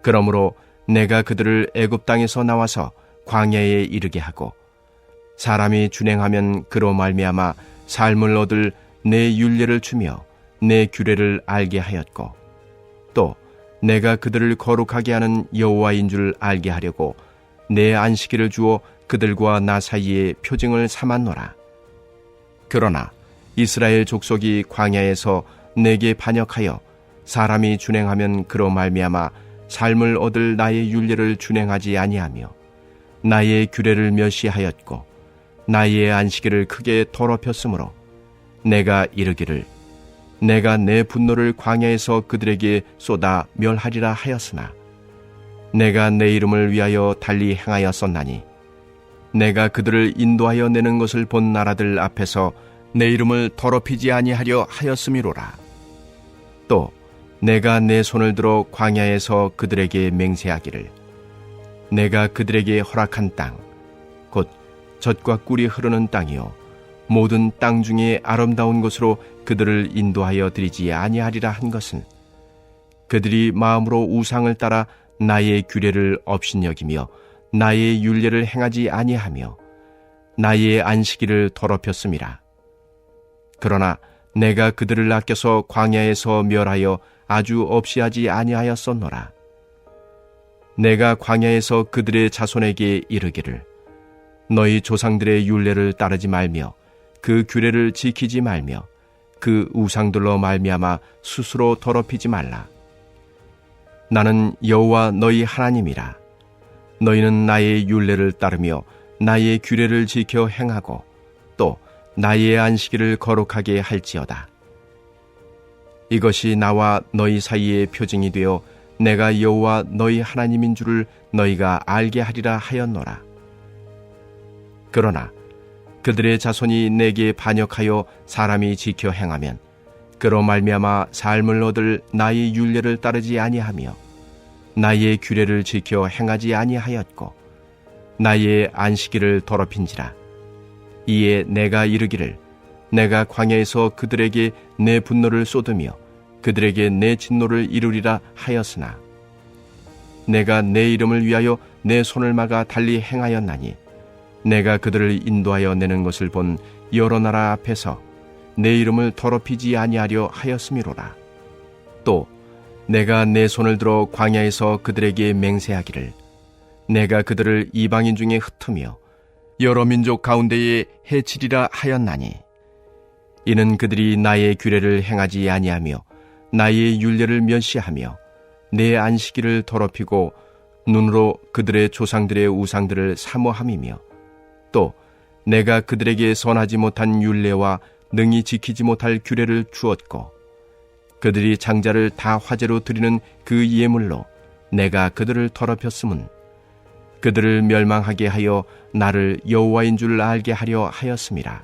그러므로 내가 그들을 애굽 땅에서 나와서 광야에 이르게 하고 사람이 준행하면 그로 말미암아 삶을 얻을 내 율례를 주며 내 규례를 알게 하였고 또 내가 그들을 거룩하게 하는 여호와인 줄 알게 하려고 내 안식일을 주어 그들과 나 사이에 표징을 삼았노라. 그러나 이스라엘 족속이 광야에서 내게 반역하여 사람이 준행하면 그로 말미암아 삶을 얻을 나의 율례를 준행하지 아니하며 나의 규례를 멸시하였고 나의 안식일을 크게 더럽혔으므로 내가 이르기를 내가 내 분노를 광야에서 그들에게 쏟아 멸하리라 하였으나 내가 내 이름을 위하여 달리 행하였었나니 내가 그들을 인도하여 내는 것을 본 나라들 앞에서 내 이름을 더럽히지 아니하려 하였음이로라. 또 내가 내 손을 들어 광야에서 그들에게 맹세하기를 내가 그들에게 허락한 땅 곧 젖과 꿀이 흐르는 땅이요 모든 땅 중에 아름다운 곳으로 그들을 인도하여 드리지 아니하리라 한 것은 그들이 마음으로 우상을 따라 나의 규례를 업신여기며 나의 율례를 행하지 아니하며 나의 안식일을 더럽혔음이라. 그러나 내가 그들을 아껴서 광야에서 멸하여 아주 없이 하지 아니하였었노라. 내가 광야에서 그들의 자손에게 이르기를 너희 조상들의 율례를 따르지 말며 그 규례를 지키지 말며 그 우상들로 말미암아 스스로 더럽히지 말라. 나는 여호와 너희 하나님이라. 너희는 나의 율례를 따르며 나의 규례를 지켜 행하고 또 나의 안식일을 거룩하게 할지어다. 이것이 나와 너희 사이의 표징이 되어 내가 여호와 너희 하나님인 줄을 너희가 알게 하리라 하였노라. 그러나 그들의 자손이 내게 반역하여 사람이 지켜 행하면 그로 말미암아 삶을 얻을 나의 율례를 따르지 아니하며 나의 규례를 지켜 행하지 아니하였고 나의 안식일을 더럽힌지라. 이에 내가 이르기를 내가 광야에서 그들에게 내 분노를 쏟으며 그들에게 내 진노를 이루리라 하였으나 내가 내 이름을 위하여 내 손을 막아 달리 행하였나니 내가 그들을 인도하여 내는 것을 본 여러 나라 앞에서 내 이름을 더럽히지 아니하려 하였음이로라. 또 내가 내 손을 들어 광야에서 그들에게 맹세하기를 내가 그들을 이방인 중에 흩으며 여러 민족 가운데에 해치리라 하였나니 이는 그들이 나의 규례를 행하지 아니하며 나의 율례를 멸시하며 내 안식일을 더럽히고 눈으로 그들의 조상들의 우상들을 사모함이며 또 내가 그들에게 선하지 못한 율례와 능히 지키지 못할 규례를 주었고 그들이 장자를 다 화제로 드리는 그 예물로 내가 그들을 더럽혔음은 그들을 멸망하게 하여 나를 여호와인 줄 알게 하려 하였음이라.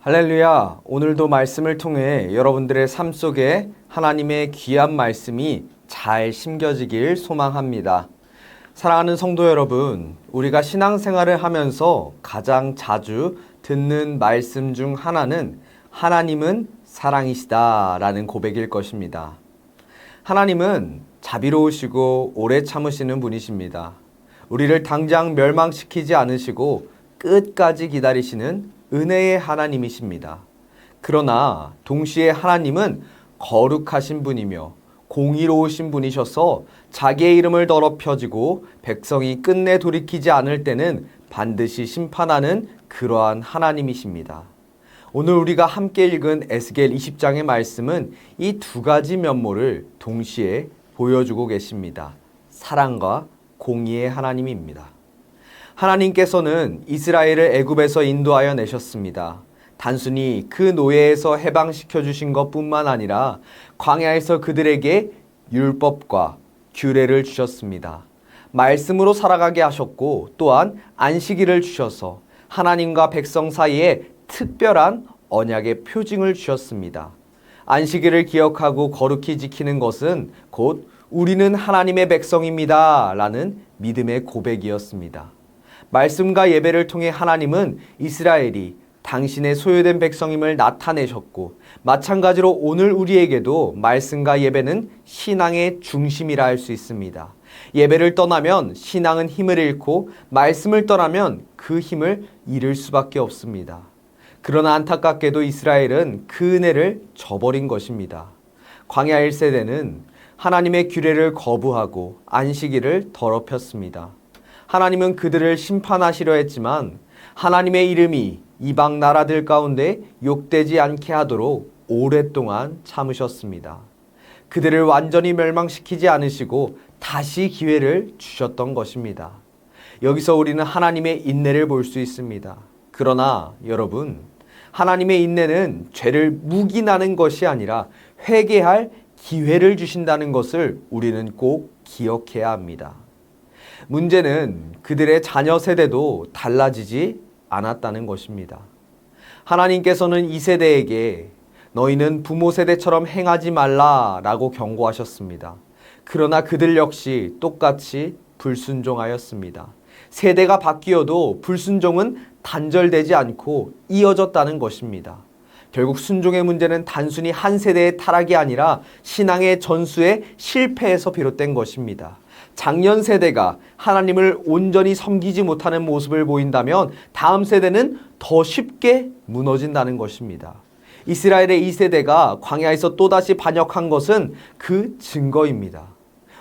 할렐루야. 오늘도 말씀을 통해 여러분들의 삶 속에 하나님의 귀한 말씀이 잘 심겨지길 소망합니다. 사랑하는 성도 여러분, 우리가 신앙생활을 하면서 가장 자주 듣는 말씀 중 하나는 하나님은 사랑이시다라는 고백일 것입니다. 하나님은 자비로우시고 오래 참으시는 분이십니다. 우리를 당장 멸망시키지 않으시고 끝까지 기다리시는 은혜의 하나님이십니다. 그러나 동시에 하나님은 거룩하신 분이며 공의로우신 분이셔서 자기의 이름을 더럽혀지고 백성이 끝내 돌이키지 않을 때는 반드시 심판하는 그러한 하나님이십니다. 오늘 우리가 함께 읽은 에스겔 20장의 말씀은 이 두 가지 면모를 동시에 보여주고 계십니다. 사랑과 공의의 하나님입니다. 하나님께서는 이스라엘을 애굽에서 인도하여 내셨습니다. 단순히 그 노예에서 해방시켜 주신 것뿐만 아니라 광야에서 그들에게 율법과 규례를 주셨습니다. 말씀으로 살아가게 하셨고 또한 안식일을 주셔서 하나님과 백성 사이에 특별한 언약의 표징을 주셨습니다. 안식일을 기억하고 거룩히 지키는 것은 곧 우리는 하나님의 백성입니다 라는 믿음의 고백이었습니다. 말씀과 예배를 통해 하나님은 이스라엘이 당신의 소유된 백성임을 나타내셨고, 마찬가지로 오늘 우리에게도 말씀과 예배는 신앙의 중심이라 할 수 있습니다. 예배를 떠나면 신앙은 힘을 잃고, 말씀을 떠나면 그 힘을 잃을 수밖에 없습니다. 그러나 안타깝게도 이스라엘은 그 은혜를 저버린 것입니다. 광야 1세대는 하나님의 규례를 거부하고 안식일을 더럽혔습니다. 하나님은 그들을 심판하시려 했지만 하나님의 이름이 이방 나라들 가운데 욕되지 않게 하도록 오랫동안 참으셨습니다. 그들을 완전히 멸망시키지 않으시고 다시 기회를 주셨던 것입니다. 여기서 우리는 하나님의 인내를 볼 수 있습니다. 그러나 여러분, 하나님의 인내는 죄를 묵인하는 것이 아니라 회개할 기회를 주신다는 것을 우리는 꼭 기억해야 합니다. 문제는 그들의 자녀 세대도 달라지지 않았다는 것입니다. 하나님께서는 이 세대에게 너희는 부모 세대처럼 행하지 말라라고 경고하셨습니다. 그러나 그들 역시 똑같이 불순종하였습니다. 세대가 바뀌어도 불순종은 단절되지 않고 이어졌다는 것입니다. 결국 순종의 문제는 단순히 한 세대의 타락이 아니라 신앙의 전수의 실패에서 비롯된 것입니다. 작년 세대가 하나님을 온전히 섬기지 못하는 모습을 보인다면 다음 세대는 더 쉽게 무너진다는 것입니다. 이스라엘의 이 세대가 광야에서 또다시 반역한 것은 그 증거입니다.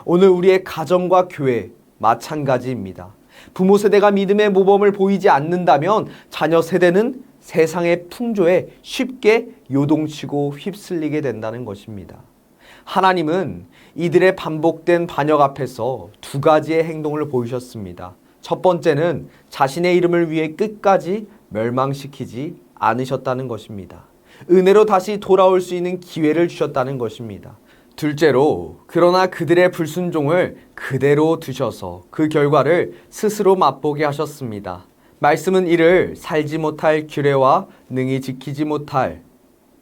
오늘 우리의 가정과 교회 마찬가지입니다. 부모 세대가 믿음의 모범을 보이지 않는다면 자녀 세대는 세상의 풍조에 쉽게 요동치고 휩쓸리게 된다는 것입니다. 하나님은 이들의 반복된 반역 앞에서 두 가지의 행동을 보이셨습니다. 첫 번째는 자신의 이름을 위해 끝까지 멸망시키지 않으셨다는 것입니다. 은혜로 다시 돌아올 수 있는 기회를 주셨다는 것입니다. 둘째로, 그러나 그들의 불순종을 그대로 두셔서 그 결과를 스스로 맛보게 하셨습니다. 말씀은 이를 살지 못할 규례와 능히 지키지 못할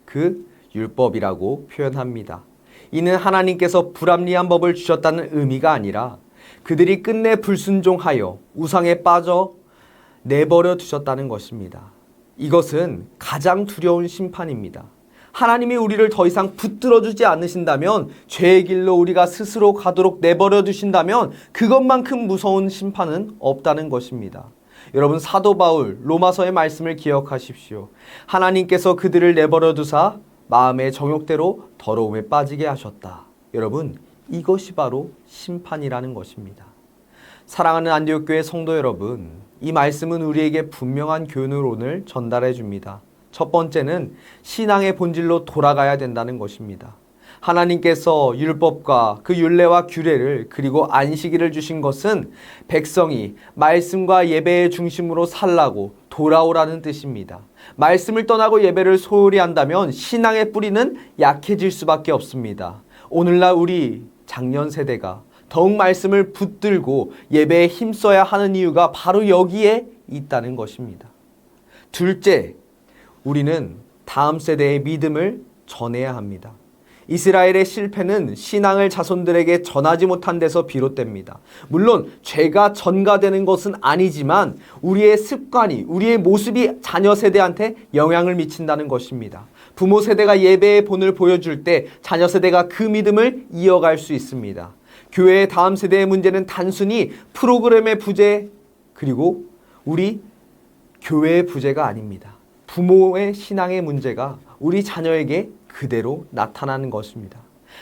그 율법이라고 표현합니다. 이는 하나님께서 불합리한 법을 주셨다는 의미가 아니라 그들이 끝내 불순종하여 우상에 빠져 내버려 두셨다는 것입니다. 이것은 가장 두려운 심판입니다. 하나님이 우리를 더 이상 붙들어주지 않으신다면, 죄의 길로 우리가 스스로 가도록 내버려 두신다면 그것만큼 무서운 심판은 없다는 것입니다. 여러분, 사도 바울 로마서의 말씀을 기억하십시오. 하나님께서 그들을 내버려 두사 마음의 정욕대로 더러움에 빠지게 하셨다. 여러분, 이것이 바로 심판이라는 것입니다. 사랑하는 안디옥교회 성도 여러분, 이 말씀은 우리에게 분명한 교훈을 오늘 전달해 줍니다. 첫 번째는 신앙의 본질로 돌아가야 된다는 것입니다. 하나님께서 율법과 그 율례와 규례를 그리고 안식일을 주신 것은 백성이 말씀과 예배의 중심으로 살라고 돌아오라는 뜻입니다. 말씀을 떠나고 예배를 소홀히 한다면 신앙의 뿌리는 약해질 수밖에 없습니다. 오늘날 우리 장년 세대가 더욱 말씀을 붙들고 예배에 힘써야 하는 이유가 바로 여기에 있다는 것입니다. 둘째, 우리는 다음 세대의 믿음을 전해야 합니다. 이스라엘의 실패는 신앙을 자손들에게 전하지 못한 데서 비롯됩니다. 물론 죄가 전가되는 것은 아니지만 우리의 습관이, 우리의 모습이 자녀 세대한테 영향을 미친다는 것입니다. 부모 세대가 예배의 본을 보여줄 때 자녀 세대가 그 믿음을 이어갈 수 있습니다. 교회의 다음 세대의 문제는 단순히 프로그램의 부재, 그리고 우리 교회의 부재가 아닙니다. 부모의 신앙의 문제가 우리 자녀에게 그대로 나타나는 것입니다.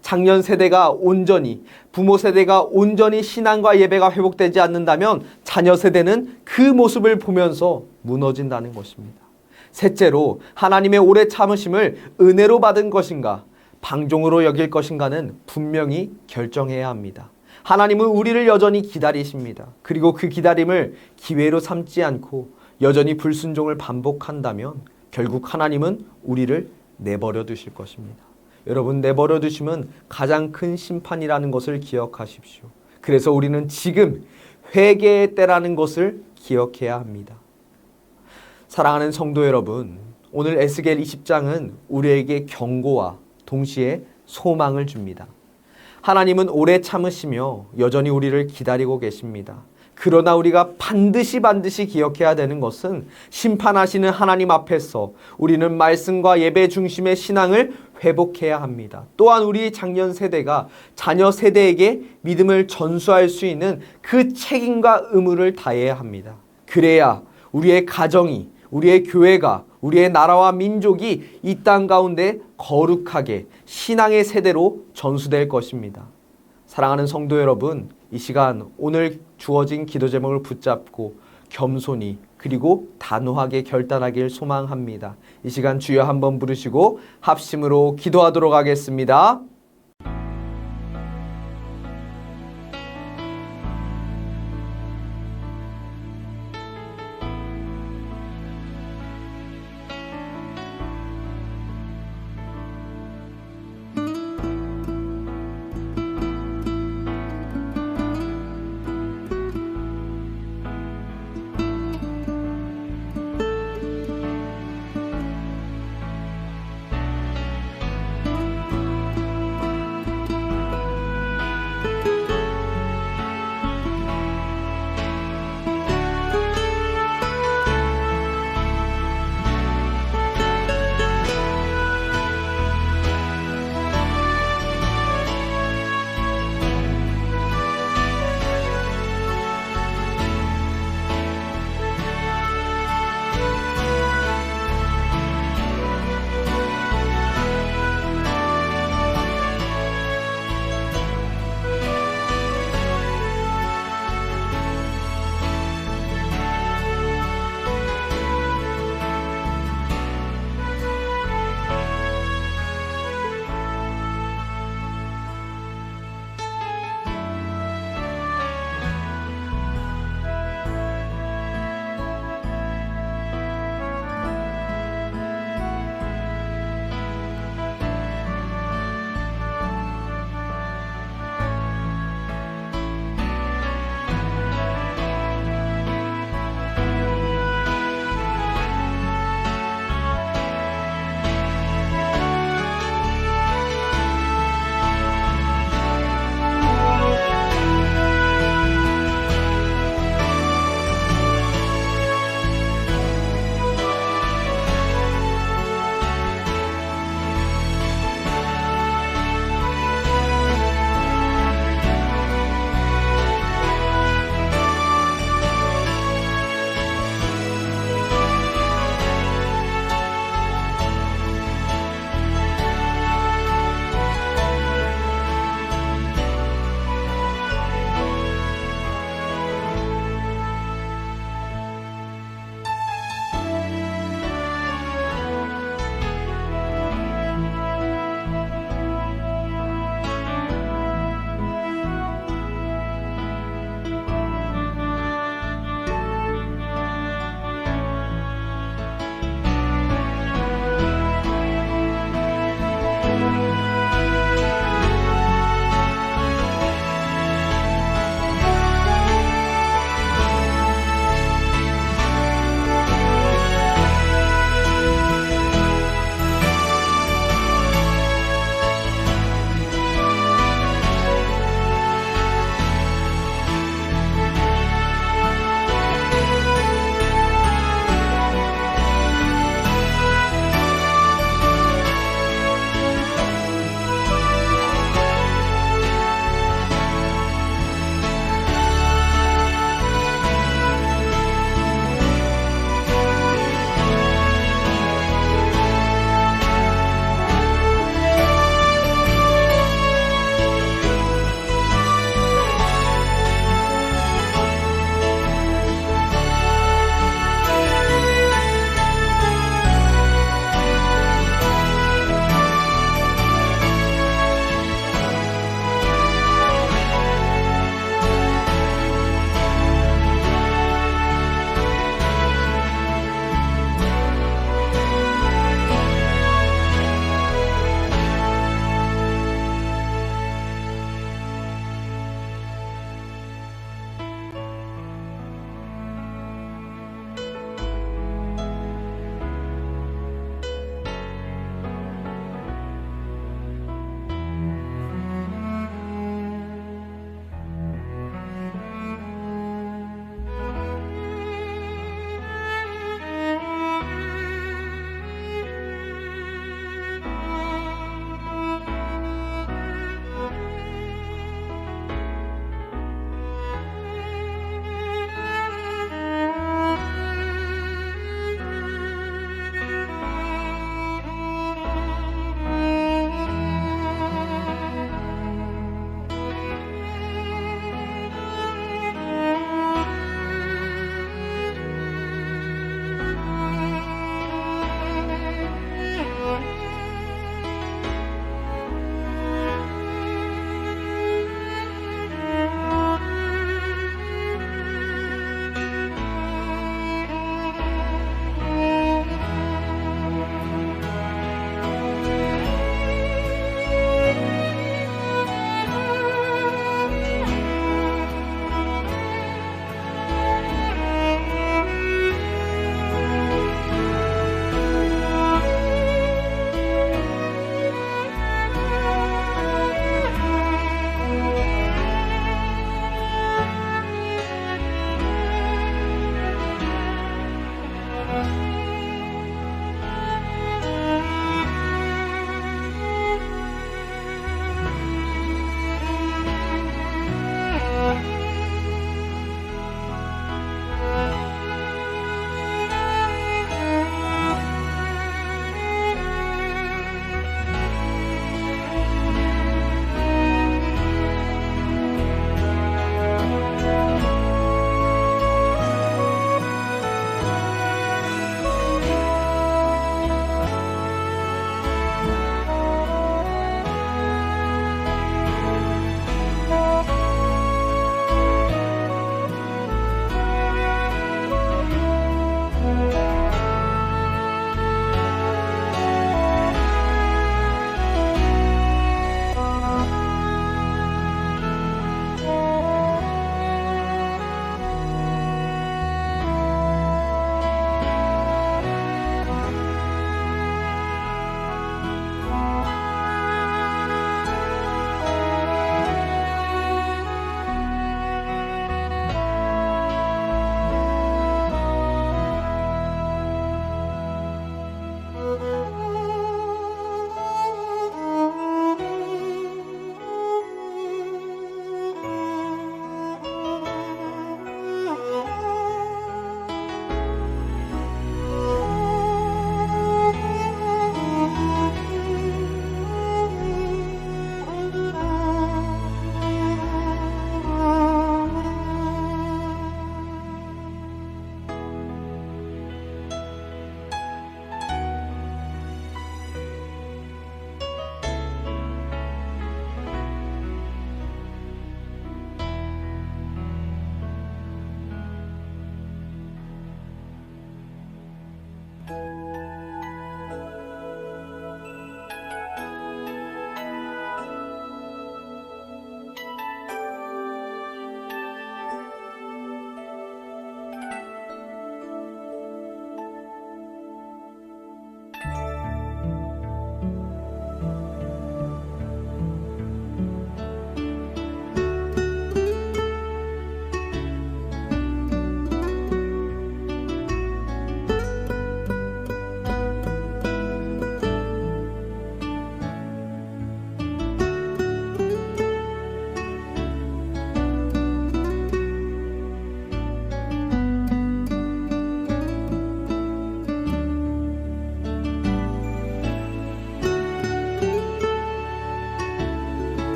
작년 세대가 온전히, 부모 세대가 온전히 신앙과 예배가 회복되지 않는다면 자녀 세대는 그 모습을 보면서 무너진다는 것입니다. 셋째로, 하나님의 오래 참으심을 은혜로 받은 것인가, 방종으로 여길 것인가는 분명히 결정해야 합니다. 하나님은 우리를 여전히 기다리십니다. 그리고 그 기다림을 기회로 삼지 않고 여전히 불순종을 반복한다면 결국 하나님은 우리를 내버려 두실 것입니다. 여러분, 내버려 두심은 가장 큰 심판이라는 것을 기억하십시오. 그래서 우리는 지금 회개의 때라는 것을 기억해야 합니다. 사랑하는 성도 여러분, 오늘 에스겔 20장은 우리에게 경고와 동시에 소망을 줍니다. 하나님은 오래 참으시며 여전히 우리를 기다리고 계십니다. 그러나 우리가 반드시 기억해야 되는 것은 심판하시는 하나님 앞에서 우리는 말씀과 예배 중심의 신앙을 회복해야 합니다. 또한 우리 장년 세대가 자녀 세대에게 믿음을 전수할 수 있는 그 책임과 의무를 다해야 합니다. 그래야 우리의 가정이, 우리의 교회가, 우리의 나라와 민족이 이 땅 가운데 거룩하게 신앙의 세대로 전수될 것입니다. 사랑하는 성도 여러분, 이 시간 오늘 주어진 기도 제목을 붙잡고 겸손히 그리고 단호하게 결단하길 소망합니다. 이 시간 주여 한번 부르시고 합심으로 기도하도록 하겠습니다.